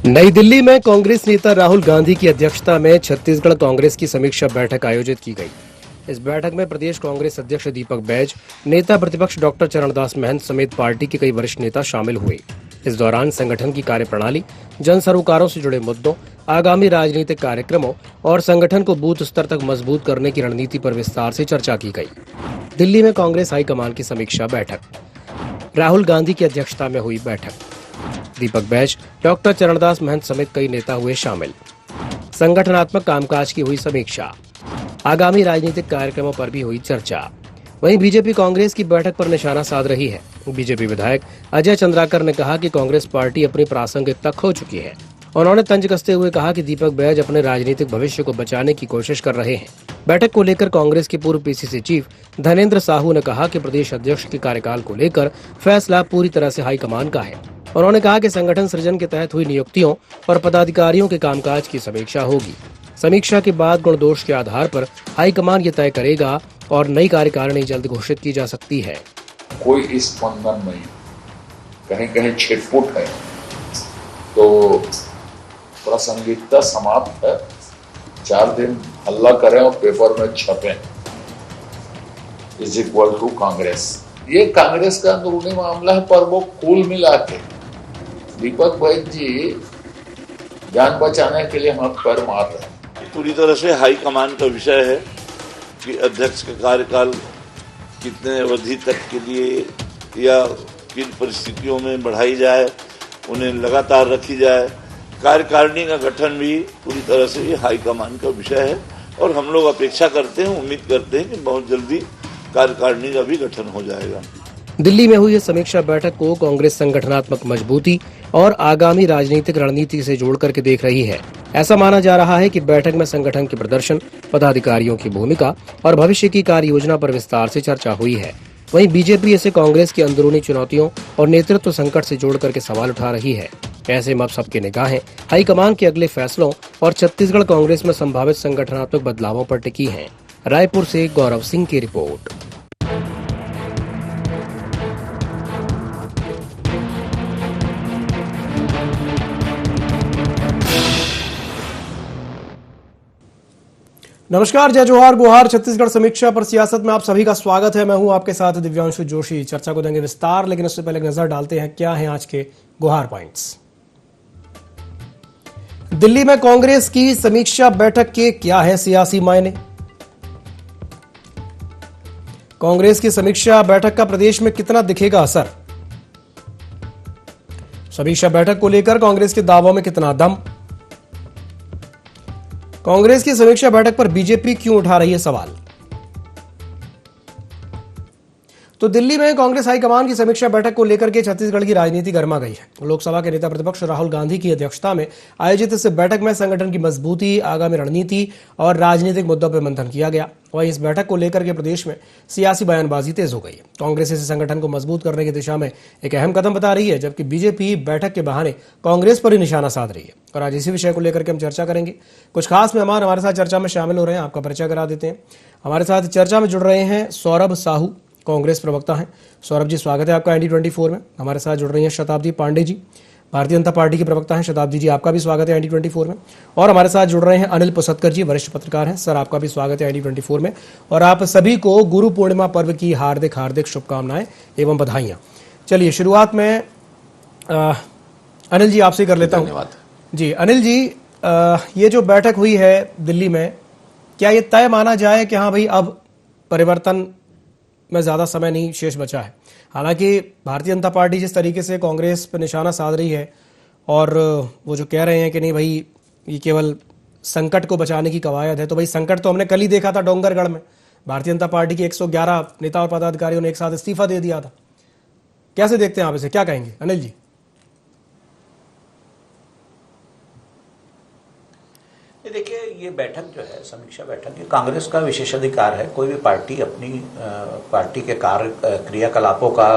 नई दिल्ली में कांग्रेस नेता राहुल गांधी की अध्यक्षता में छत्तीसगढ़ कांग्रेस की समीक्षा बैठक आयोजित की गई। इस बैठक में प्रदेश कांग्रेस अध्यक्ष दीपक बैज, नेता प्रतिपक्ष डॉक्टर चरणदास महंत समेत पार्टी के कई वरिष्ठ नेता शामिल हुए। इस दौरान संगठन की कार्यप्रणाली, जन सरोकारों से जुड़े मुद्दों, आगामी राजनीतिक कार्यक्रमों और संगठन को बूथ स्तर तक मजबूत करने की रणनीति पर विस्तार से चर्चा की गई। दिल्ली में कांग्रेस हाईकमान की समीक्षा बैठक, राहुल गांधी की अध्यक्षता में हुई बैठक। दीपक बैज, डॉक्टर चरणदास महंत समेत कई नेता हुए शामिल। संगठनात्मक कामकाज की हुई समीक्षा, आगामी राजनीतिक कार्यक्रमों पर भी हुई चर्चा। वहीं बीजेपी कांग्रेस की बैठक पर निशाना साध रही है। बीजेपी विधायक अजय चंद्राकर ने कहा कि कांग्रेस पार्टी अपनी प्रासंगिकता खो चुकी है। उन्होंने तंज कसते हुए कहा कि दीपक बैज अपने राजनीतिक भविष्य को बचाने की कोशिश कर रहे हैं। बैठक को लेकर कांग्रेस के पूर्व पीसीसी चीफ धनेंद्र साहू ने कहा कि प्रदेश अध्यक्ष के कार्यकाल को लेकर फैसला पूरी तरह से हाईकमान का है। उन्होंने कहा कि संगठन सृजन के तहत हुई नियुक्तियों और पदाधिकारियों के कामकाज की समीक्षा होगी। समीक्षा के बाद गुण दोष के आधार पर हाईकमान ये तय करेगा और नई कार्यकारिणी जल्द घोषित की जा सकती है। कोई स्पंदन नहीं, कहीं कहीं छिटपुट है, तो प्रासंगिकता समाप्त है। 4 दिन हल्ला करें और पेपर में छपें इज इक्वल टू कांग्रेस। ये कांग्रेस का अंदरूनी मामला है, पर वो कुल मिला के दीपक बैज जी जान बचाने के लिए हम पर मार रहे हैं। पूरी तरह से हाईकमान का विषय है कि अध्यक्ष का कार्यकाल कितने अवधि तक के लिए या किन परिस्थितियों में बढ़ाई जाए, उन्हें लगातार रखी जाए। कार्यकारिणी का गठन भी पूरी तरह से ये हाईकमान का विषय है और हम लोग अपेक्षा करते हैं, उम्मीद करते हैं कि बहुत जल्दी कार्यकारिणी का भी गठन हो जाएगा। दिल्ली में हुई इस समीक्षा बैठक को कांग्रेस संगठनात्मक मजबूती और आगामी राजनीतिक रणनीति से जोड़ करके देख रही है। ऐसा माना जा रहा है कि बैठक में संगठन के प्रदर्शन, पदाधिकारियों की भूमिका और भविष्य की कार्य योजना पर विस्तार से चर्चा हुई है। वहीं बीजेपी इसे कांग्रेस की अंदरूनी चुनौतियों और नेतृत्व संकट से जोड़ करके सवाल उठा रही है। ऐसे में अब सबकी निगाहें हाईकमान के अगले फैसलों और छत्तीसगढ़ कांग्रेस में संभावित संगठनात्मक बदलावों पर टिकी हैं। रायपुर से गौरव सिंह की रिपोर्ट। नमस्कार, जय जोहार गुहार। छत्तीसगढ़ समीक्षा पर सियासत में आप सभी का स्वागत है। मैं हूं आपके साथ दिव्यांशु जोशी। चर्चा को देंगे विस्तार, लेकिन उससे पहले नजर डालते हैं क्या हैं आज के गुहार पॉइंट्स। दिल्ली में कांग्रेस की समीक्षा बैठक के क्या है सियासी मायने? कांग्रेस की समीक्षा बैठक का प्रदेश में कितना दिखेगा असर? समीक्षा बैठक को लेकर कांग्रेस के दावों में कितना दम? कांग्रेस की समीक्षा बैठक पर बीजेपी क्यों उठा रही है सवाल? तो दिल्ली में कांग्रेस हाईकमान की समीक्षा बैठक को लेकर के छत्तीसगढ़ की राजनीति गर्मा गई है। लोकसभा के नेता प्रतिपक्ष राहुल गांधी की अध्यक्षता में आयोजित इस बैठक में संगठन की मजबूती, आगामी रणनीति और राजनीतिक मुद्दों पर मंथन किया गया। वहीं इस बैठक को लेकर के प्रदेश में सियासी बयानबाजी तेज हो गई है। कांग्रेस इस संगठन को मजबूत करने की दिशा में एक अहम कदम बता रही है, जबकि बीजेपी बैठक के बहाने कांग्रेस पर ही निशाना साध रही है। और आज इसी विषय को लेकर के हम चर्चा करेंगे। कुछ खास मेहमान हमारे साथ चर्चा में शामिल हो रहे हैं, आपका परिचय करा देते हैं। हमारे साथ चर्चा में जुड़ रहे हैं सौरभ साहू, कांग्रेस प्रवक्ता हैं। सौरभ जी, स्वागत है आपका ND24 में। हमारे साथ जुड़ रही हैं शताब्दी पांडे जी, भारतीय जनता पार्टी के प्रवक्ता हैं। शताब्दी जी, आपका भी स्वागत है ND24 में। और हमारे साथ जुड़ रहे हैं अनिल पुसतकर जी, वरिष्ठ पत्रकार हैं। सर, आपका भी स्वागत है ND24 में। और आप सभी को गुरु पूर्णिमा पर्व की हार्दिक हार्दिक शुभकामनाएं एवं बधाइयां। चलिए, शुरुआत में अनिल जी आपसे कर लेता हूँ। धन्यवाद जी। अनिल जी, ये जो बैठक हुई है दिल्ली में, क्या ये तय माना जाए कि हाँ भाई अब परिवर्तन में ज्यादा समय नहीं शेष बचा है? हालांकि भारतीय जनता पार्टी जिस तरीके से कांग्रेस पर निशाना साध रही है और वो जो कह रहे हैं कि नहीं भाई ये केवल संकट को बचाने की कवायद है, तो भाई संकट तो हमने कल ही देखा था डोंगरगढ़ में। भारतीय जनता पार्टी के 111 नेता और पदाधिकारियों ने एक साथ इस्तीफा दे दिया था। कैसे देखते हैं आप इसे, क्या कहेंगे अनिल जी? देखिए, ये बैठक जो है, समीक्षा बैठक, ये कांग्रेस का विशेषाधिकार है। कोई भी पार्टी अपनी पार्टी के कार्य क्रियाकलापों का,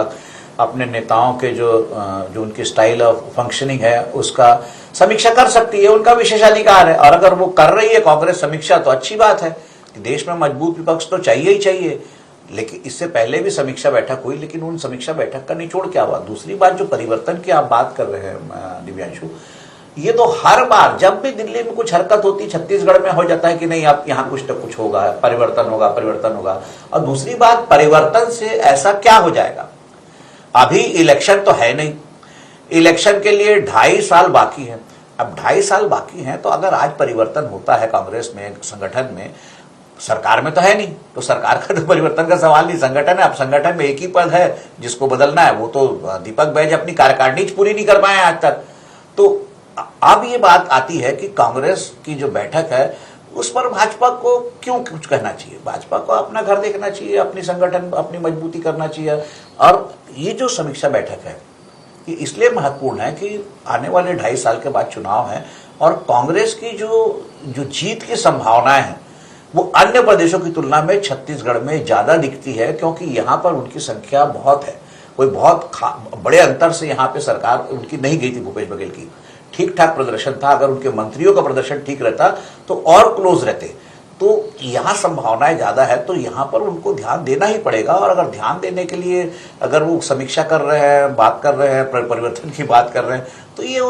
अपने नेताओं के जो उनकी स्टाइल ऑफ फंक्शनिंग है उसका समीक्षा कर सकती है, उनका विशेषाधिकार है। और अगर वो कर रही है कांग्रेस समीक्षा तो अच्छी बात है। देश में मजबूत विपक्ष तो चाहिए ही चाहिए। लेकिन इससे पहले भी समीक्षा बैठक हुई, लेकिन उन समीक्षा बैठक का निचोड़ क्या हुआ? दूसरी बात, जो परिवर्तन की आप बात कर रहे हैं दिव्यांशु, ये तो हर बार जब भी दिल्ली में कुछ हरकत होती, छत्तीसगढ़ में हो जाता है कि नहीं अब यहाँ कुछ तो कुछ होगा, परिवर्तन होगा, परिवर्तन होगा। और दूसरी बात, परिवर्तन से ऐसा क्या हो जाएगा? अभी इलेक्शन तो है नहीं, इलेक्शन के लिए 2.5 साल बाकी है। अब 2.5 साल बाकी है, तो अगर आज परिवर्तन होता है कांग्रेस में, संगठन में, सरकार में तो है नहीं, तो सरकार का तो परिवर्तन का सवाल नहीं, संगठन है। अब संगठन में एक ही पद है जिसको बदलना है, वो तो दीपक बैज अपनी कार्यकारिणी पूरी नहीं कर पाए आज तक। तो अब ये बात आती है कि कांग्रेस की जो बैठक है उस पर भाजपा को क्यों कुछ कहना चाहिए? भाजपा को अपना घर देखना चाहिए, अपनी संगठन, अपनी मजबूती करना चाहिए। और ये जो समीक्षा बैठक है ये इसलिए महत्वपूर्ण है कि आने वाले 2.5 साल के बाद चुनाव है और कांग्रेस की जो जीत की संभावनाएं हैं वो अन्य प्रदेशों की तुलना में छत्तीसगढ़ में ज्यादा दिखती है, क्योंकि यहाँ पर उनकी संख्या बहुत है। कोई बहुत बड़े अंतर से यहाँ पे सरकार उनकी नहीं गई थी। भूपेश बघेल की ठीक ठाक प्रदर्शन था, अगर उनके मंत्रियों का प्रदर्शन ठीक रहता तो और क्लोज रहते। तो यहाँ संभावनाएं ज्यादा है, तो यहाँ पर उनको ध्यान देना ही पड़ेगा। और अगर ध्यान देने के लिए अगर वो समीक्षा कर रहे हैं, बात कर रहे हैं, परिवर्तन की बात कर रहे हैं, तो ये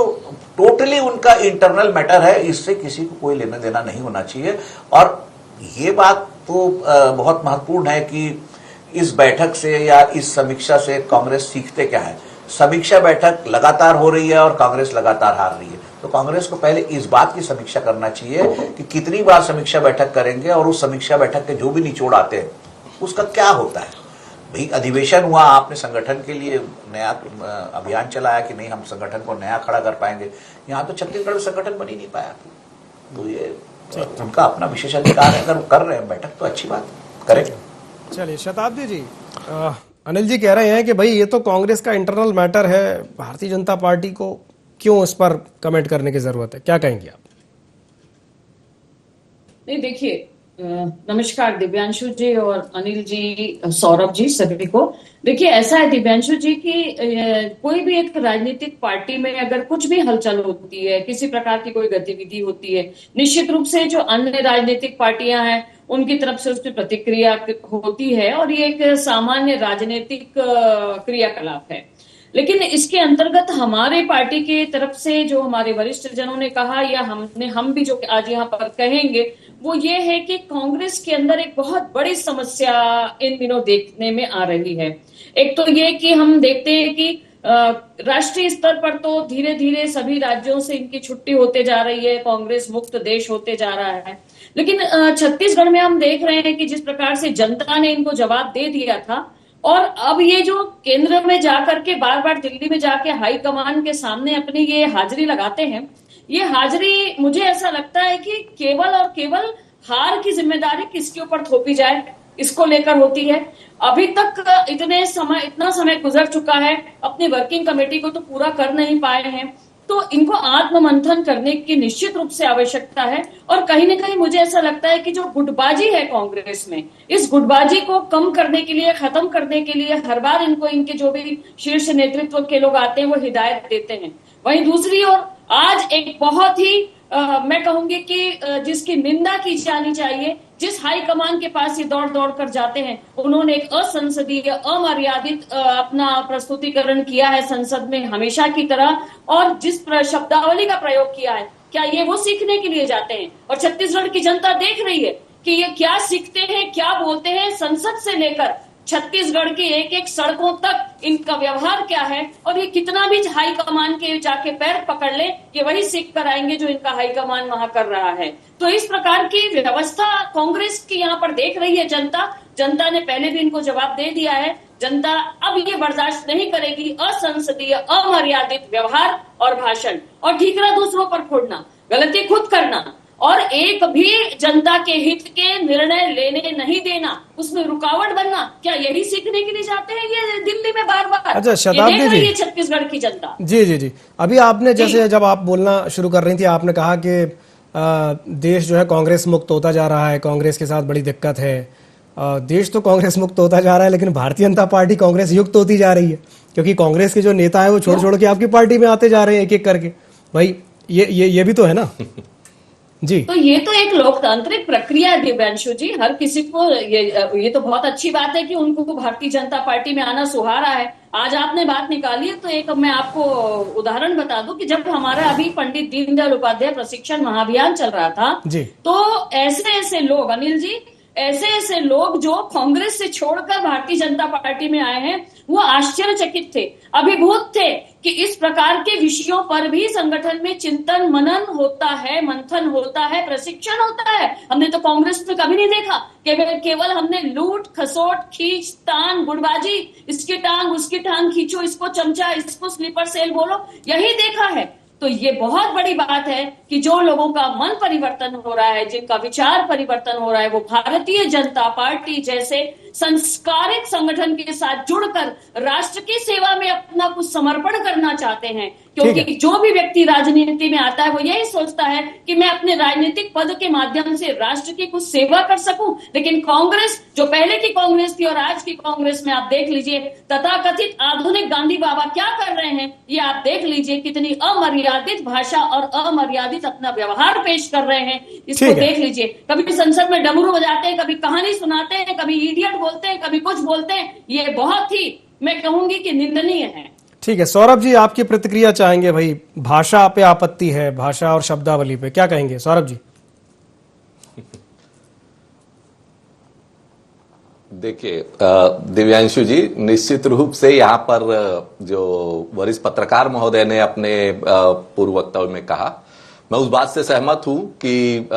टोटली उनका इंटरनल मैटर है, इससे किसी को कोई लेना देना नहीं होना चाहिए। और ये बात तो बहुत महत्वपूर्ण है कि इस बैठक से या इस समीक्षा से कांग्रेस सीखते क्या है। समीक्षा बैठक लगातार हो रही है और कांग्रेस लगातार हार रही है, तो कांग्रेस को पहले इस बात की समीक्षा करना चाहिए कि कितनी बार समीक्षा बैठक करेंगे और उस समीक्षा बैठक के जो भी निचोड़ आते हैं उसका क्या होता है। भाई अधिवेशन हुआ, आपने संगठन के लिए नया अभियान चलाया कि नहीं हम संगठन को नया खड़ा कर पाएंगे। यहाँ तो छत्तीसगढ़ में संगठन बन ही नहीं पाया, तो ये उनका अपना विशेषाधिकार है। अगर वो कर रहे हैं बैठक तो अच्छी बात करें। चलिए शताब्दी जी, अनिल जी कह रहे हैं कि भाई ये तो कांग्रेस का इंटरनल मैटर है, भारतीय जनता पार्टी को क्यों इस पर कमेंट करने की जरूरत है, क्या कहेंगे आप? नहीं देखिए, नमस्कार दिव्यांशु जी और अनिल जी, सौरभ जी, सभी को। देखिए ऐसा है दिव्यांशु जी कि कोई भी एक राजनीतिक पार्टी में अगर कुछ भी हलचल होती है, किसी प्रकार की कोई गतिविधि होती है, निश्चित रूप से जो अन्य राजनीतिक पार्टियां हैं उनकी तरफ से उसकी प्रतिक्रिया होती है और ये एक सामान्य राजनीतिक क्रियाकलाप है। लेकिन इसके अंतर्गत हमारे पार्टी के तरफ से जो हमारे वरिष्ठ जनों ने कहा या हम भी जो आज यहाँ पर कहेंगे वो ये है कि कांग्रेस के अंदर एक बहुत बड़ी समस्या इन दिनों देखने में आ रही है। एक तो ये कि हम देखते हैं कि राष्ट्रीय स्तर पर तो धीरे धीरे सभी राज्यों से इनकी छुट्टी होते जा रही है, कांग्रेस मुक्त देश होते जा रहा है। लेकिन छत्तीसगढ़ में हम देख रहे हैं कि जिस प्रकार से जनता ने इनको जवाब दे दिया था और अब ये जो केंद्र में जाकर के बार बार दिल्ली में जाके हाई कमान के सामने अपनी ये हाजिरी लगाते हैं, ये हाजिरी मुझे ऐसा लगता है कि केवल और केवल हार की जिम्मेदारी किसके ऊपर थोपी जाए इसको लेकर होती है। अभी तक इतना समय गुजर चुका है, अपनी वर्किंग कमेटी को तो पूरा कर नहीं पाए हैं, तो इनको आत्ममंथन करने की निश्चित रूप से आवश्यकता है। और कहीं ना कहीं मुझे ऐसा लगता है कि जो गुटबाजी है कांग्रेस में, इस गुटबाजी को कम करने के लिए, खत्म करने के लिए हर बार इनको इनके जो भी शीर्ष नेतृत्व के लोग आते हैं वो हिदायत देते हैं। वहीं दूसरी ओर आज एक बहुत ही मैं कहूंगी कि जिसकी निंदा की जानी चाहिए, जिस हाई कमान के पास ये दौड़ दौड़ कर जाते हैं, उन्होंने एक असंसदीय, अमर्यादित अपना प्रस्तुतिकरण किया है संसद में हमेशा की तरह, और जिस शब्दावली का प्रयोग किया है, क्या ये वो सीखने के लिए जाते हैं? और छत्तीसगढ़ की जनता देख रही है कि ये क्या सीखते हैं, क्या बोलते हैं। संसद से लेकर छत्तीसगढ़ की एक एक सड़कों तक इनका व्यवहार क्या है, और ये कितना भी हाई कमान के जाके पैर पकड़ ले, ये वही सीख कर आएंगे जो इनका हाई कमान वहां कर रहा है। तो इस प्रकार की व्यवस्था कांग्रेस की यहाँ पर देख रही है जनता ने पहले भी इनको जवाब दे दिया है। जनता अब ये बर्दाश्त नहीं करेगी असंसदीय, अमर्यादित व्यवहार और भाषण, और ठीकरा दूसरों पर फोड़ना, गलती खुद करना, और एक भी जनता के हित के निर्णय लेने नहीं देना, उसमें रुकावट बनना। क्या यही सीखने के लिए जाते हैं ये दिल्ली में बार बार? अच्छा शताब्दी जी, ये छत्तीसगढ़ की जनता जी अभी आपने जैसे जब आप बोलना शुरू कर रही थी, आपने कहा कि देश जो है कांग्रेस मुक्त होता जा रहा है, कांग्रेस के साथ बड़ी दिक्कत है। देश तो कांग्रेस मुक्त होता जा रहा है, लेकिन भारतीय जनता पार्टी कांग्रेस युक्त होती जा रही है, क्योंकि कांग्रेस के जो नेता है वो छोड़ छोड़ के आपकी पार्टी में आते जा रहे हैं एक एक करके। भाई ये भी तो है ना। जी। तो ये तो एक लोकतांत्रिक प्रक्रिया है दिव्यांशु जी, हर किसी को ये तो बहुत अच्छी बात है कि उनको भारतीय जनता पार्टी में आना सुहारा है। आज आपने बात निकाली है तो एक मैं आपको उदाहरण बता दूं कि जब हमारा अभी पंडित दीनदयाल उपाध्याय प्रशिक्षण महाअभियान चल रहा था जी। तो ऐसे ऐसे लोग, अनिल जी, ऐसे ऐसे लोग जो कांग्रेस से छोड़कर भारतीय जनता पार्टी में आए हैं वो आश्चर्यचकित थे, अभिभूत थे कि इस प्रकार के विषयों पर भी संगठन में चिंतन मनन होता है, मंथन होता है, प्रशिक्षण होता है। हमने तो कांग्रेस में कभी नहीं देखा, केवल हमने लूट खसोट खींच तान गुटबाजी, इसकी टांग उसकी टांग खींचो, इसको चमचा इसको स्लीपर सेल बोलो, यही देखा है। तो ये बहुत बड़ी बात है कि जो लोगों का मन परिवर्तन हो रहा है, जिनका विचार परिवर्तन हो रहा है, वो भारतीय जनता पार्टी जैसे संस्कारित संगठन के साथ जुड़कर राष्ट्र की सेवा में अपना कुछ समर्पण करना चाहते हैं। क्योंकि जो भी व्यक्ति राजनीति में आता है वो यही सोचता है कि मैं अपने राजनीतिक पद के माध्यम से राष्ट्र की कुछ सेवा कर सकूं। लेकिन कांग्रेस, जो पहले की कांग्रेस थी और आज की कांग्रेस में आप देख लीजिए, तथाकथित आधुनिक गांधी बाबा क्या कर रहे हैं ये आप देख लीजिए, कितनी अमर्यादित भाषा और अमर्यादित अपना व्यवहार पेश कर रहे हैं, इसको देख लीजिए। कभी संसद में डमरू बजाते हैं, कभी कहानी सुनाते हैं, कभी इडियट बोलते हैं, कभी कुछ बोलते हैं। ये बहुत ही, मैं कहूंगी कि निंदनीय है। ठीक है सौरभ जी, आपकी प्रतिक्रिया चाहेंगे भाई, भाषा पे आपत्ति है, भाषा और शब्दावली पे क्या कहेंगे सौरभ जी? देखिए दिव्यांशु जी, निश्चित रूप से यहाँ पर जो वरिष्ठ पत्रकार महोदय ने अपने पूर्व वक्तव्य में कहा, मैं उस बात से सहमत हूं कि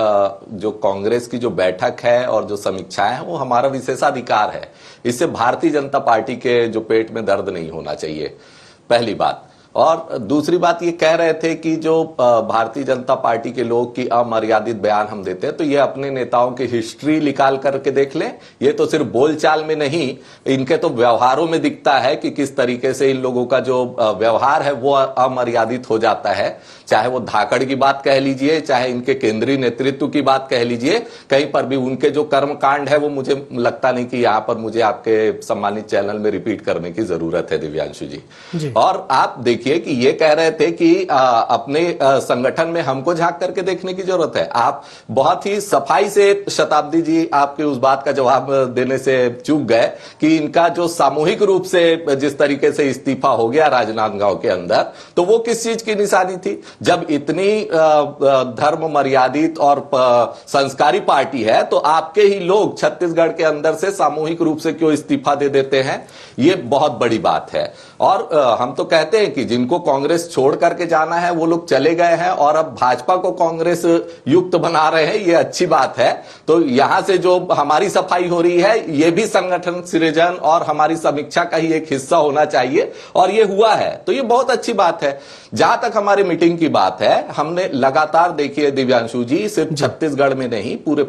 जो कांग्रेस की जो बैठक है और जो समीक्षाएं हैं वो हमारा विशेषाधिकार है। इससे भारतीय जनता पार्टी के जो पेट में दर्द नहीं होना चाहिए, पहली बात। और दूसरी बात ये कह रहे थे कि जो भारतीय जनता पार्टी के लोग की अमर्यादित बयान हम देते हैं, तो ये अपने नेताओं की हिस्ट्री निकाल करके देख लें। ये तो सिर्फ बोलचाल में नहीं, इनके तो व्यवहारों में दिखता है कि किस तरीके से इन लोगों का जो व्यवहार है वो अमर्यादित हो जाता है। चाहे वो धाकड़ की बात कह लीजिए, चाहे इनके केंद्रीय नेतृत्व की बात कह लीजिए, कहीं पर भी उनके जो कर्मकांड है वो मुझे लगता नहीं कि यहाँ पर मुझे आपके सम्मानित चैनल में रिपीट करने की जरूरत है दिव्यांशु जी। और आप देखिए कि ये कह रहे थे कि अपने संगठन में हमको झांक करके देखने की जरूरत है। आप बहुत ही सफाई से शताब्दी जी आपके उस बात का जवाब देने से चूक गए कि इनका जो सामूहिक रूप से जिस तरीके से इस्तीफा हो गया राजनांदगांव के अंदर, तो वो किस चीज की निशानी थी? जब इतनी धर्म मर्यादित और संस्कारी पार्टी है तो आपके ही लोग छत्तीसगढ़ के अंदर से सामूहिक रूप से क्यों इस्तीफा दे देते हैं? ये बहुत बड़ी बात है। और हम तो कहते हैं कि जिनको कांग्रेस छोड़ करके जाना है वो लोग चले गए हैं और अब भाजपा को कांग्रेस युक्त बना रहे हैं, ये अच्छी बात है। तो यहां से जो हमारी सफाई हो रही है ये भी संगठन सृजन और हमारी समीक्षा का ही एक हिस्सा होना चाहिए, और ये हुआ है, तो ये बहुत अच्छी बात है। जहां तक हमारी मीटिंग की बात है, हमने लगातार, देखिए दिव्यांशु जी, सिर्फ छत्तीसगढ़ में नहीं पूरे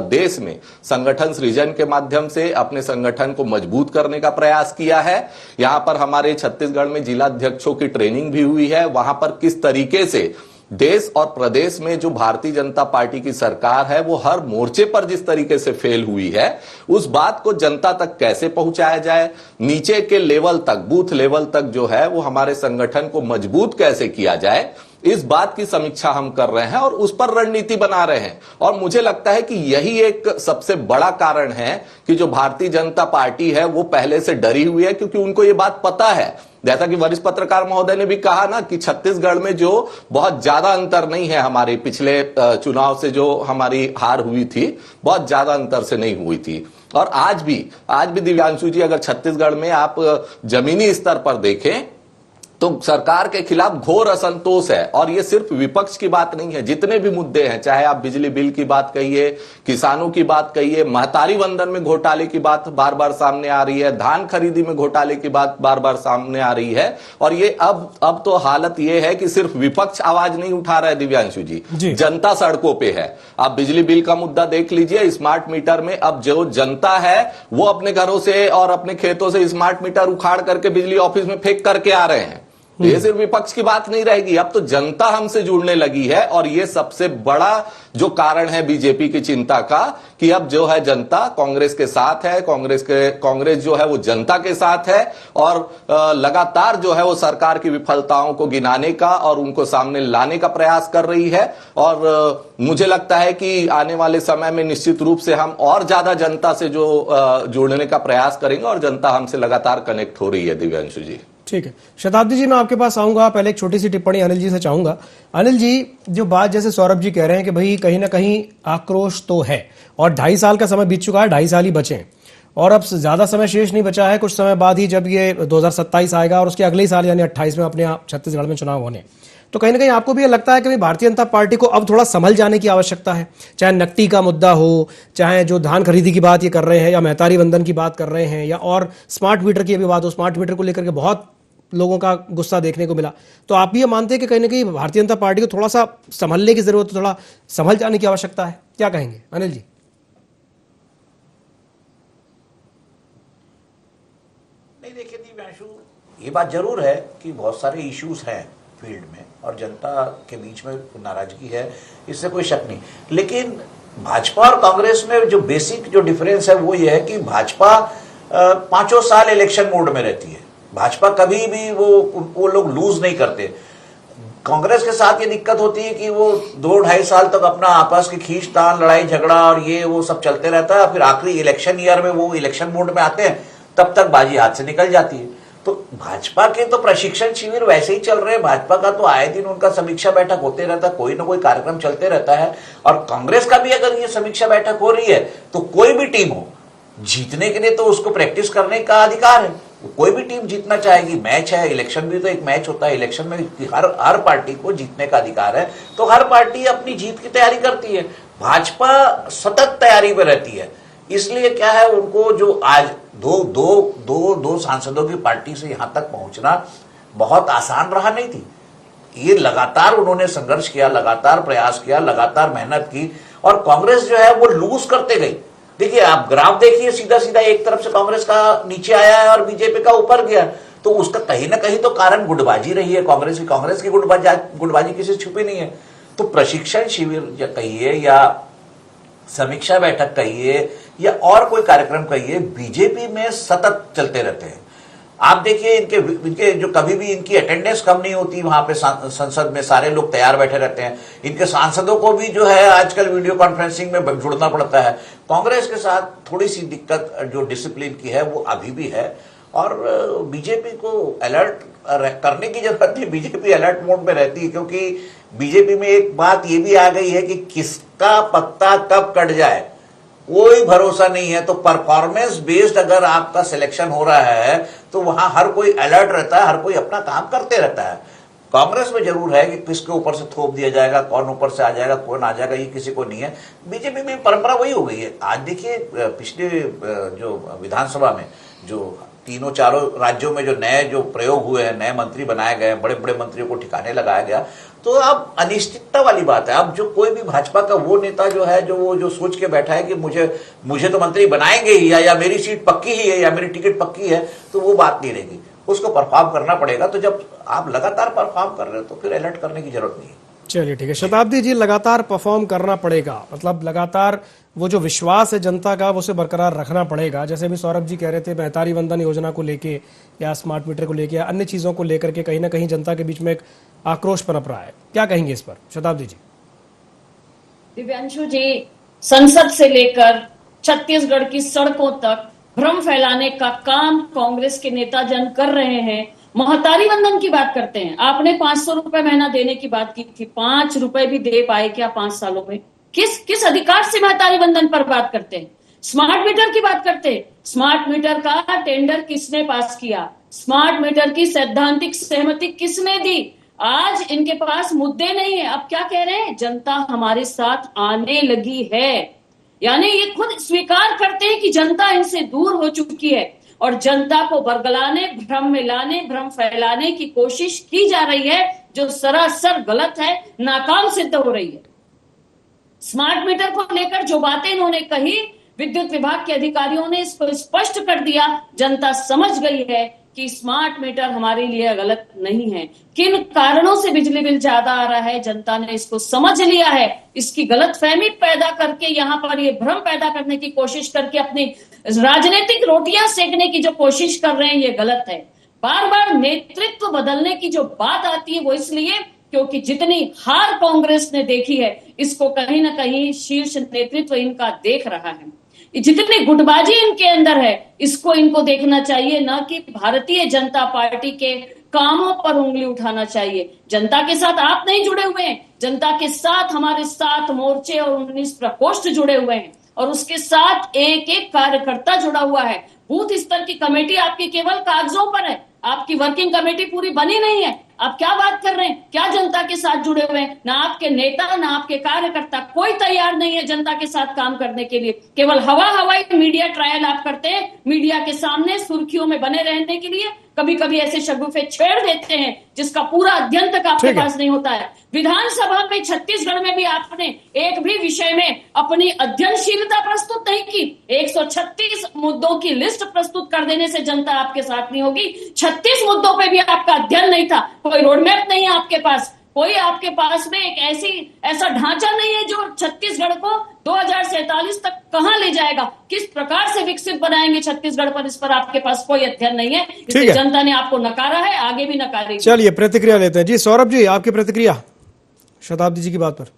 देश में संगठन सृजन के माध्यम से अपने संगठन को मजबूत करने का प्रयास किया है। यहां पर हमारे छत्तीसगढ़ में जिला अध्यक्षों की ट्रेनिंग भी हुई है। वहां पर किस तरीके से देश और प्रदेश में जो भारतीय जनता पार्टी की सरकार है वो हर मोर्चे पर जिस तरीके से फेल हुई है, उस बात को जनता तक कैसे पहुंचाया जाए, नीचे के लेवल तक, बूथ लेवल तक जो है वो हमारे संगठन को मजबूत कैसे किया जाए, इस बात की समीक्षा हम कर रहे हैं और उस पर रणनीति बना रहे हैं। और मुझे लगता है कि यही एक सबसे बड़ा कारण है कि जो भारतीय जनता पार्टी है वो पहले से डरी हुई है, क्योंकि उनको ये बात पता है, जैसा कि वरिष्ठ पत्रकार महोदय ने भी कहा ना, कि छत्तीसगढ़ में जो बहुत ज्यादा अंतर नहीं है, हमारे पिछले चुनाव से जो हमारी हार हुई थी बहुत ज्यादा अंतर से नहीं हुई थी। और आज भी दिव्यांशु जी, अगर छत्तीसगढ़ में आप जमीनी स्तर पर देखें तो सरकार के खिलाफ घोर असंतोष है। और ये सिर्फ विपक्ष की बात नहीं है, जितने भी मुद्दे हैं, चाहे आप बिजली बिल की बात कहिए, किसानों की बात कहिए, महतारी वंदन में घोटाले की बात बार बार सामने आ रही है, धान खरीदी में घोटाले की बात बार बार सामने आ रही है। और ये अब तो हालत ये है कि सिर्फ विपक्ष आवाज नहीं उठा रहा है दिव्यांशु जी, जनता सड़कों पे है। आप बिजली बिल का मुद्दा देख लीजिए, स्मार्ट मीटर में अब जो जनता है वो अपने घरों से और अपने खेतों से स्मार्ट मीटर उखाड़ करके बिजली ऑफिस में फेंक करके आ रहे हैं। तो ये सिर्फ विपक्ष की बात नहीं रहेगी, अब तो जनता हमसे जुड़ने लगी है। और ये सबसे बड़ा जो कारण है बीजेपी की चिंता का, कि अब जो है जनता कांग्रेस के साथ है, कांग्रेस जो है वो जनता के साथ है, और लगातार जो है वो सरकार की विफलताओं को गिनाने का और उनको सामने लाने का प्रयास कर रही है। और मुझे लगता है कि आने वाले समय में निश्चित रूप से हम और ज्यादा जनता से जो जुड़ने का प्रयास करेंगे, और जनता हमसे लगातार कनेक्ट हो रही है। दिव्यांशु जी, ठीक है। शताब्दी जी, मैं आपके पास आऊंगा, पहले एक छोटी सी टिप्पणी अनिल जी से चाहूंगा। अनिल जी, जो बात जैसे सौरभ जी कह रहे हैं कि भाई कहीं ना कहीं आक्रोश तो है, और 2.5 साल का समय बीत चुका है, 2.5 साल ही बचे हैं, और अब ज्यादा समय शेष नहीं बचा है। कुछ समय बाद ही जब ये 2027 आएगा और उसके अगले ही साल यानी 28 में अपने यहाँ छत्तीसगढ़ में चुनाव होने, तो कहीं ना कहीं आपको भी ये लगता है कि भारतीय जनता पार्टी को अब थोड़ा संभल जाने की आवश्यकता है, चाहे नकटी का मुद्दा हो, चाहे जो धान खरीदी की बात ये कर रहे हैं, या महतारी वंदन की बात कर रहे हैं, या और स्मार्ट मीटर की भी बात हो। स्मार्ट मीटर को लेकर के बहुत लोगों का गुस्सा देखने को मिला। तो आप भी ये मानते हैं कि कहीं ना कहीं भारतीय जनता पार्टी को थोड़ा सा संभलने की जरूरत है, थोड़ा संभल जाने की आवश्यकता है? क्या कहेंगे अनिल जी? नहीं, देखिए दिव्यांशु, ये बात जरूर है कि बहुत सारे इश्यूज हैं फील्ड में और जनता के बीच में नाराजगी है, इससे कोई शक नहीं। लेकिन भाजपा और कांग्रेस में जो बेसिक जो डिफरेंस है वो ये है कि भाजपा 5 साल इलेक्शन मोड में रहती है। भाजपा कभी भी वो लोग लूज नहीं करते। कांग्रेस के साथ ये दिक्कत होती है कि वो 2-2.5 साल तक अपना आपस की खींचतान, लड़ाई झगड़ा और ये वो सब चलते रहता है। फिर आखिरी इलेक्शन ईयर में वो इलेक्शन मोड में आते हैं, तब तक बाजी हाथ से निकल जाती है। तो भाजपा के तो प्रशिक्षण शिविर वैसे ही चल रहे हैं, भाजपा का तो आए दिन उनका समीक्षा बैठक होते रहता है, कोई ना कोई कार्यक्रम चलते रहता है। और कांग्रेस का भी अगर ये समीक्षा बैठक हो रही है तो कोई भी टीम हो, जीतने के लिए तो उसको प्रैक्टिस करने का अधिकार है। कोई भी टीम जीतना चाहेगी, मैच है, इलेक्शन भी तो एक मैच होता है। इलेक्शन में हर पार्टी को जीतने का अधिकार है, तो हर पार्टी अपनी जीत की तैयारी करती है। भाजपा सतत तैयारी में रहती है, इसलिए क्या है, उनको जो आज दो सांसदों की पार्टी से यहां तक पहुंचना बहुत आसान रहा नहीं थी। ये लगातार उन्होंने संघर्ष किया, लगातार प्रयास किया, लगातार मेहनत की, और कांग्रेस जो है वो लूज करते गई। देखिए, आप ग्राफ देखिए, सीधा सीधा एक तरफ से कांग्रेस का नीचे आया है और बीजेपी का ऊपर गया, तो उसका कहीं ना कहीं तो कारण गुटबाजी रही है कांग्रेस की गुटबाजी किसी छुपी नहीं है। तो प्रशिक्षण शिविर कहिए या समीक्षा बैठक कहिए या और कोई कार्यक्रम कहिए, बीजेपी में सतत चलते रहते हैं। आप देखिए, इनके जो कभी भी इनकी अटेंडेंस कम नहीं होती, वहां पे संसद में सारे लोग तैयार बैठे रहते हैं। इनके सांसदों को भी जो है आजकल वीडियो कॉन्फ्रेंसिंग में जुड़ना पड़ता है। कांग्रेस के साथ थोड़ी सी दिक्कत जो डिसिप्लिन की है वो अभी भी है, और बीजेपी को अलर्ट करने की जरूरत नहीं, बीजेपी अलर्ट मोड में रहती है, क्योंकि बीजेपी में एक बात ये भी आ गई है कि किसका पत्ता कब कट जाए कोई भरोसा नहीं है। तो परफॉर्मेंस बेस्ड अगर आपका सिलेक्शन हो रहा है तो वहां हर कोई अलर्ट रहता है, हर कोई अपना काम करते रहता है। कांग्रेस में जरूर है कि किसके ऊपर से थोप दिया जाएगा, कौन ऊपर से आ जाएगा, कौन आ जाएगा, ये किसी को नहीं है। बीजेपी में परंपरा वही हो गई है। आज देखिए, पिछले जो विधानसभा में जो तीनों चारों राज्यों में जो नए जो प्रयोग हुए हैं, नए मंत्री बनाए गए, बड़े बड़े मंत्रियों को ठिकाने लगाया गया, तो अब अनिश्चितता वाली बात है। अब जो कोई भी भाजपा का वो नेता जो है, जो सोच के बैठा है कि मुझे तो मंत्री बनाएंगे ही, या मेरी सीट पक्की ही है, या मेरी टिकट पक्की है, तो वो बात नहीं रहेगी। उसको परफॉर्म करना पड़ेगा। तो जब आप लगातार परफॉर्म कर रहे हो तो फिर अलर्ट करने की जरूरत नहीं है। चलिए, ठीक है। शताब्दी जी, लगातार परफॉर्म करना पड़ेगा, मतलब लगातार वो जो विश्वास है जनता का, वो उसे बरकरार रखना पड़ेगा। जैसे भी सौरभ जी कह रहे थे, महतारी वंदन योजना को लेके या स्मार्ट मीटर को लेके या अन्य चीजों को लेकर के कहीं ना कहीं जनता के बीच में एक आक्रोश पनप रहा है। क्या कहेंगे इस पर शताब्दी जी? दिव्यांशु जी, संसद से लेकर छत्तीसगढ़ की सड़कों तक भ्रम फैलाने का काम कांग्रेस के नेता जन कर रहे हैं। महतारी वंदन की बात करते हैं, आपने 500 रुपए महीना देने की बात की थी, 5 रुपए भी दे पाए क्या 5 सालों में? किस अधिकार से महतारी वंदन पर बात करते हैं? स्मार्ट मीटर की बात करते हैं, स्मार्ट मीटर का टेंडर किसने पास किया? स्मार्ट मीटर की सैद्धांतिक सहमति किसने दी? आज इनके पास मुद्दे नहीं है। अब क्या कह रहे हैं? जनता हमारे साथ आने लगी है, यानी ये खुद स्वीकार करते हैं कि जनता इनसे दूर हो चुकी है और जनता को बरगलाने, भ्रम में लाने, भ्रम फैलाने की कोशिश की जा रही है, जो सरासर गलत है, नाकाम सिद्ध हो रही है। स्मार्ट मीटर को लेकर जो बातें इन्होंने कही, विद्युत विभाग के अधिकारियों ने इसको स्पष्ट कर दिया। जनता समझ गई है कि स्मार्ट मीटर हमारे लिए गलत नहीं है। किन कारणों से बिजली बिल ज्यादा आ रहा है, जनता ने इसको समझ लिया है। इसकी गलतफहमी पैदा करके यहाँ पर ये भ्रम पैदा करने की कोशिश करके अपनी राजनीतिक रोटियां सेकने की जो कोशिश कर रहे हैं, ये गलत है। बार बार नेतृत्व बदलने की जो बात आती है वो इसलिए क्योंकि जितनी हार कांग्रेस ने देखी है, इसको कहीं ना कहीं शीर्ष नेतृत्व इनका देख रहा है। जितनी गुटबाजी इनके अंदर है, इसको इनको देखना चाहिए, ना कि भारतीय जनता पार्टी के कामों पर उंगली उठाना चाहिए। जनता के साथ आप नहीं जुड़े हुए हैं, जनता के साथ हमारे 7 मोर्चे और 19 प्रकोष्ठ जुड़े हुए हैं, और उसके साथ एक एक कार्यकर्ता जुड़ा हुआ है। बूथ स्तर की कमेटी आपकी केवल कागजों पर है, आपकी वर्किंग कमेटी पूरी बनी नहीं है। आप क्या बात कर रहे हैं? क्या जनता के साथ जुड़े हुए हैं? ना आपके नेता, ना आपके कार्यकर्ता, कोई तैयार नहीं है जनता के साथ काम करने के लिए। केवल हवाई मीडिया ट्रायल आप करते हैं, मीडिया के सामने सुर्खियों में बने रहने के लिए। कभी कभी ऐसे शगुफे छेड़ देते हैं जिसका पूरा अध्ययन तक आपके पास नहीं होता है। विधानसभा में छत्तीसगढ़ में भी आपने एक भी विषय में अपनी अध्ययनशीलता प्रस्तुत नहीं की। 136 मुद्दों की लिस्ट प्रस्तुत कर देने से जनता आपके साथ नहीं होगी। 36 मुद्दों पे भी आपका अध्ययन नहीं था। कोई रोडमैप नहीं है आपके पास, कोई आपके पास में एक ऐसा ढांचा नहीं है जो छत्तीसगढ़ को 2047 तक कहां ले जाएगा, किस प्रकार से विकसित बनाएंगे छत्तीसगढ़ पर, इस पर आपके पास कोई अध्ययन नहीं है। इसलिए जनता ने आपको नकारा है, आगे भी नकारेगी। चलिए प्रतिक्रिया लेते हैं जी। सौरभ जी, आपकी प्रतिक्रिया शताब्दी जी की बात पर।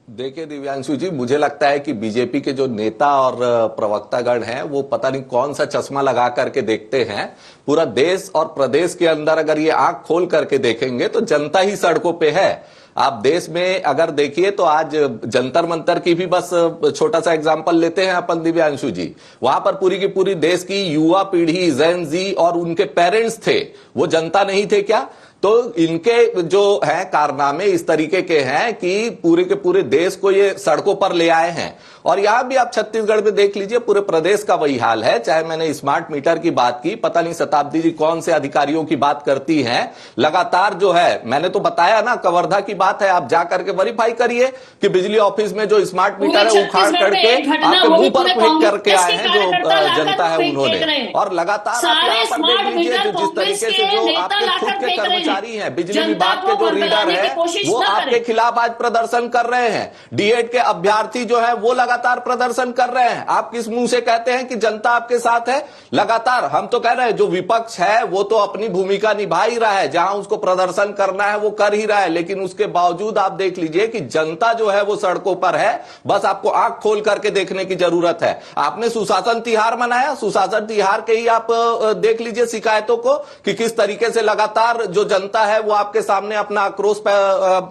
देखिए दिव्यांशु जी, मुझे लगता है कि बीजेपी के जो नेता और प्रवक्तागण हैं वो पता नहीं कौन सा चश्मा लगा करके देखते हैं। पूरा देश और प्रदेश के अंदर अगर ये आंख खोल करके देखेंगे तो जनता ही सड़कों पे है। आप देश में अगर देखिए तो आज जंतर मंतर की भी बस छोटा सा एग्जांपल लेते हैं अपन दिव्यांशु जी, वहां पर पूरी की पूरी देश की युवा पीढ़ी, जेन जी और उनके पेरेंट्स थे, वो जनता नहीं थे क्या? तो इनके जो है कारनामे इस तरीके के हैं कि पूरे के पूरे देश को ये सड़कों पर ले आए हैं। और यहां भी आप छत्तीसगढ़ में देख लीजिए, पूरे प्रदेश का वही हाल है। चाहे मैंने स्मार्ट मीटर की बात की, पता नहीं शताब्दी जी कौन से अधिकारियों की बात करती हैं, लगातार जो है, मैंने तो बताया ना, कवर्धा की बात है, आप जाकर के वेरीफाई करिए कि बिजली ऑफिस में जो स्मार्ट मीटर है उखाड़ करके आपके मुंह पर फेंक करके आए हैं जो जनता है उन्होंने। और लगातार आप यहाँ पर देख लीजिए जो जिस तरीके से जो आपके खुद के कर्मचारी हैं, बिजली विभाग के जो रीडर है, वो आपके खिलाफ आज प्रदर्शन कर रहे हैं। डीएड के अभ्यर्थी जो है वो लगातार प्रदर्शन कर रहे हैं। आप किस मुंह से कहते हैं कि जनता आपके साथ है? लगातार हम तो कह रहे हैं जो विपक्ष है वो तो अपनी भूमिका निभा ही रहा है, जहां उसको प्रदर्शन करना है वो कर ही रहा है, लेकिन उसके बावजूद आप देख लीजिए कि जनता जो है वो सड़कों पर है। बस आपको आंख खोल करके देखने की जरूरत है। आपने सुशासन तिहार मनाया, सुशासन तिहार के ही आप देख लीजिए शिकायतों को कि किस तरीके से लगातार जो जनता है वो आपके सामने अपना आक्रोश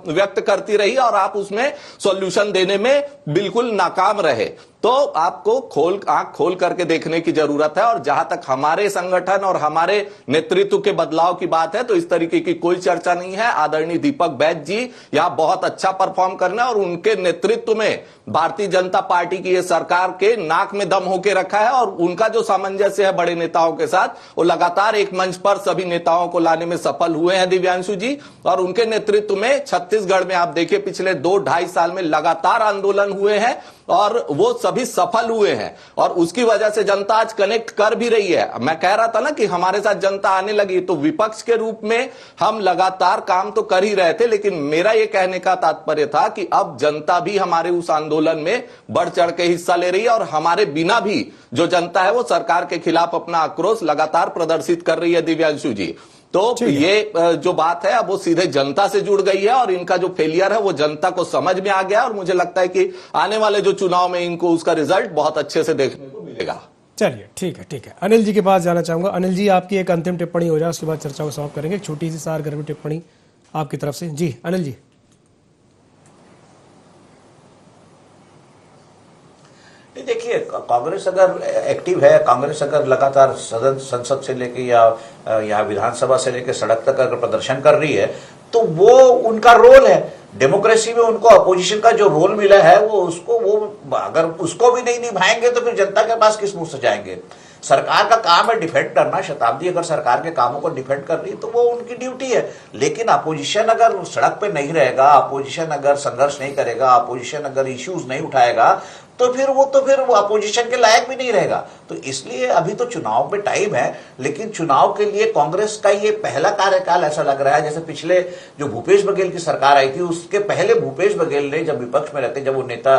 व्यक्त करती रही और आप उसमें सॉल्यूशन देने में बिल्कुल नाकाम रहे। तो आपको आंख खोल करके देखने की जरूरत है। और जहां तक हमारे संगठन और हमारे नेतृत्व के बदलाव की बात है तो इस तरीके की कोई चर्चा नहीं है। आदरणीय दीपक बैज जी यहां बहुत अच्छा परफॉर्म करना और उनके नेतृत्व में भारतीय जनता पार्टी की ये सरकार के नाक में दम होके रखा है और उनका जो सामंजस्य है बड़े नेताओं के साथ, वो लगातार एक मंच पर सभी नेताओं को लाने में सफल हुए हैं दिव्यांशु जी। और उनके नेतृत्व में छत्तीसगढ़ में आप देखिए पिछले 2-2.5 साल में लगातार आंदोलन हुए हैं और वो सभी सफल हुए हैं और उसकी वजह से जनता आज कनेक्ट कर भी रही है। मैं कह रहा था ना कि हमारे साथ जनता आने लगी, तो विपक्ष के रूप में हम लगातार काम तो कर ही रहे थे, लेकिन मेरा यह कहने का तात्पर्य था कि अब जनता भी हमारे उस आंदोलन में बढ़ चढ़ के हिस्सा ले रही है और हमारे बिना भी जो जनता है वो सरकार के खिलाफ अपना आक्रोश लगातार प्रदर्शित कर रही है दिव्यांशु जी। तो ये जो बात है अब वो सीधे जनता से जुड़ गई है और इनका जो फेलियर है वो जनता को समझ में आ गया और मुझे लगता है कि आने वाले जो चुनाव में इनको उसका रिजल्ट बहुत अच्छे से देखने को मिलेगा। चलिए ठीक है। अनिल जी के पास जाना चाहूंगा। अनिल जी, आपकी एक अंतिम टिप्पणी हो जाए, उसके बाद चर्चा को समाप्त करेंगे। एक छोटी सी सारगर्म टिप्पणी आपकी तरफ से। जी अनिल जी। देखिए, कांग्रेस अगर एक्टिव है, कांग्रेस अगर लगातार संसद से लेके या यहाँ विधानसभा से लेके सड़क तक अगर प्रदर्शन कर रही है तो वो उनका रोल है। डेमोक्रेसी में उनको अपोजिशन का जो रोल मिला है वो अगर उसको भी नहीं निभाएंगे तो फिर जनता के पास किस मुंह से जाएंगे। सरकार का काम है डिफेंड करना। शताब्दी अगर सरकार के कामों को डिफेंड कर रही है तो वो उनकी ड्यूटी है, लेकिन अपोजिशन अगर सड़क पे नहीं रहेगा, अपोजिशन अगर संघर्ष नहीं करेगा, अपोजिशन अगर इश्यूज नहीं उठाएगा तो फिर वो अपोजिशन के लायक भी नहीं रहेगा। तो इसलिए अभी तो चुनाव में टाइम है, लेकिन चुनाव के लिए कांग्रेस का ये पहला कार्यकाल ऐसा लग रहा है जैसे पिछले जो भूपेश बघेल की सरकार आई थी उसके पहले भूपेश बघेल ने जब विपक्ष में रहते, जब वो नेता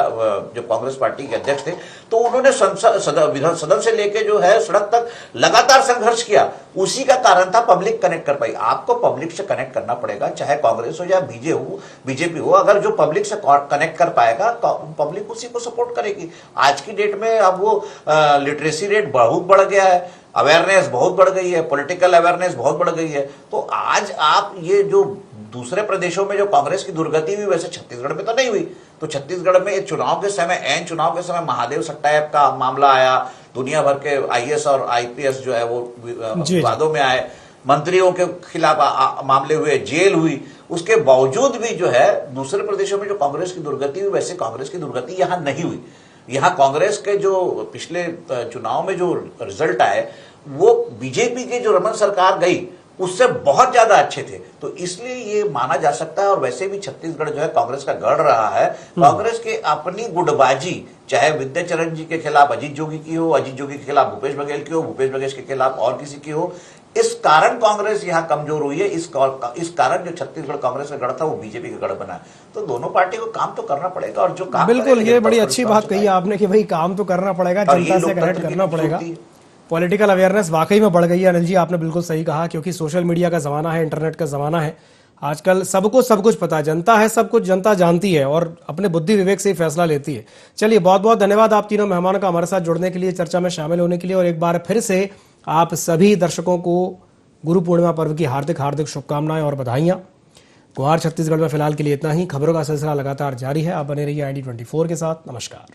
जो कांग्रेस पार्टी के अध्यक्ष थे, तो उन्होंने सदन से लेके जो है सड़क तक लगातार संघर्ष किया। उसी का कारण था पब्लिक कनेक्ट कर पाई। आपको पब्लिक से कनेक्ट करना पड़ेगा, चाहे कांग्रेस हो या बीजेपी हो। अगर जो पब्लिक से कनेक्ट कर पाएगा पब्लिक उसी को सपोर्ट करेगी। आज की डेट में अब वो लिटरेसी रेट बहुत बढ़ गया है, अवेयरनेस बहुत बढ़ गई है, पॉलिटिकल अवेयरनेस बहुत बढ़ गई है। तो आज आप ये जो दूसरे प्रदेशों में जो कांग्रेस की दुर्गति हुई, वैसे छत्तीसगढ़ में तो नहीं हुई। तो छत्तीसगढ़ में चुनाव के समय, एन चुनाव के समय महादेव सट्टायप का मामला आया, दुनिया भर के आईएएस और आईपीएस जो है वो विवादों में आए, मंत्रियों के खिलाफ मामले हुए, जेल हुई। उसके बावजूद भी जो है दूसरे प्रदेशों में जो कांग्रेस की दुर्गति हुई, वैसे कांग्रेस की दुर्गति यहां नहीं हुई। यहां कांग्रेस के जो पिछले चुनाव में जो रिजल्ट आए वो बीजेपी की जो रमन सरकार गई उससे बहुत ज्यादा अच्छे थे। तो इसलिए ये माना जा सकता है। और वैसे भी छत्तीसगढ़ जो है कांग्रेस का गढ़ रहा है। कांग्रेस के अपनी गुटबाजी, चाहे विद्याचरण जी के खिलाफ अजीत जोगी की हो, अजीत जोगी के खिलाफ भूपेश बघेल की हो, भूपेश बघेल के खिलाफ और किसी की हो, इस कारण कांग्रेस यहाँ कमजोर हुई है। इस कारण जो छत्तीसगढ़ कांग्रेस का गढ़ था वो बीजेपी का गढ़ बना है। तो दोनों पार्टी को काम तो करना पड़ेगा। और जो काम बिल्कुल, ये बड़ी अच्छी बात कही आपने कि भाई काम तो करना पड़ेगा, जनता से कनेक्ट करना पड़ेगा। पॉलिटिकल अवेयरनेस वाकई में बढ़ गई है अनिल जी, आपने बिल्कुल सही कहा, क्योंकि सोशल मीडिया का जमाना है, इंटरनेट का जमाना है। आजकल सबको सब कुछ पता है, जनता है, सब कुछ जनता जानती है और अपने बुद्धि विवेक से ही फैसला लेती है। चलिए, बहुत बहुत धन्यवाद आप तीनों मेहमानों का हमारे साथ जुड़ने के लिए, चर्चा में शामिल होने के लिए। और एक बार फिर से आप सभी दर्शकों को गुरु पूर्णिमा पर्व की हार्दिक हार्दिक शुभकामनाएं और बधाइयां। गुहार छत्तीसगढ़ में फिलहाल के लिए इतना ही। खबरों का सिलसिला लगातार जारी है। आप बने रहिए ID24 के साथ। नमस्कार।